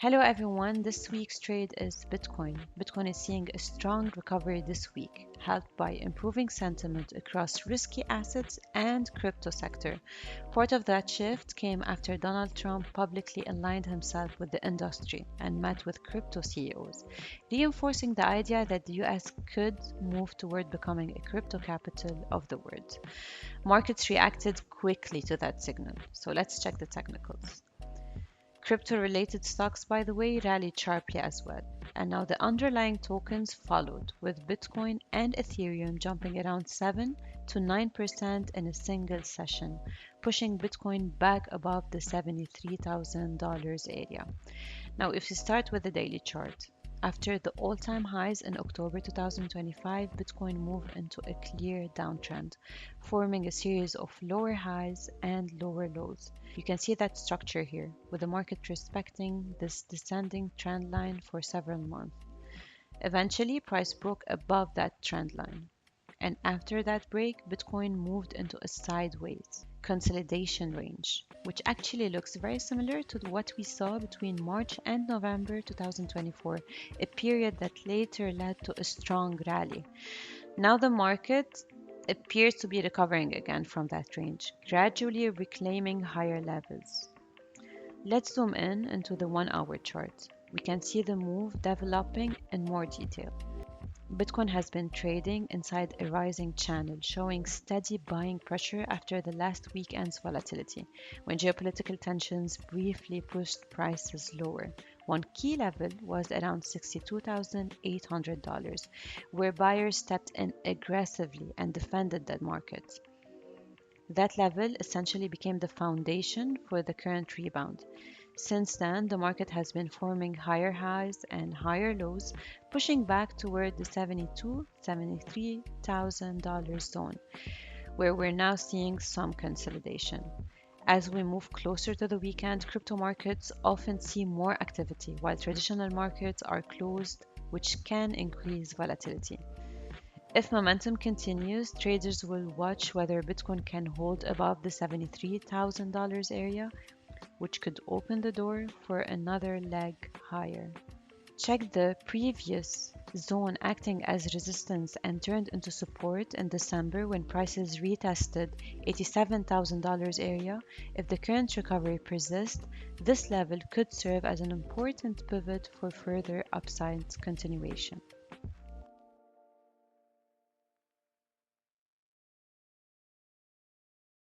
Hello everyone, this week's trade is Bitcoin. Bitcoin is seeing a strong recovery this week, helped by improving sentiment across risky assets and crypto sector. Part of that shift came after Donald Trump publicly aligned himself with the industry and met with crypto CEOs, reinforcing the idea that the US could move toward becoming a crypto capital of the world. Markets reacted quickly to that signal, so let's check the technicals. Crypto-related stocks, by the way, rallied sharply as well. And now the underlying tokens followed, with Bitcoin and Ethereum jumping around 7 to 9% in a single session, pushing Bitcoin back above the $73,000 area. Now, if you start with the daily chart, after the all-time highs in October 2025, Bitcoin moved into a clear downtrend, forming a series of lower highs and lower lows. You can see that structure here, with the market respecting this descending trend line for several months. Eventually, price broke above that trend line. And after that break, Bitcoin moved into a sideways consolidation range, which actually looks very similar to what we saw between March and November 2024, a period that later led to a strong rally. Now the market appears to be recovering again from that range, gradually reclaiming higher levels. Let's zoom in into the 1 hour chart. We can see the move developing in more detail. Bitcoin has been trading inside a rising channel, showing steady buying pressure after the last weekend's volatility, when geopolitical tensions briefly pushed prices lower. One key level was around $62,800, where buyers stepped in aggressively and defended the market. That level essentially became the foundation for the current rebound. Since then, the market has been forming higher highs and higher lows, pushing back toward the $72,000, $73,000 zone, where we're now seeing some consolidation. As we move closer to the weekend, crypto markets often see more activity, while traditional markets are closed, which can increase volatility. If momentum continues, traders will watch whether Bitcoin can hold above the $73,000 area, which could open the door for another leg higher. Check the previous zone acting as resistance and turned into support in December when prices retested $87,000 area. If the current recovery persists, this level could serve as an important pivot for further upside continuation.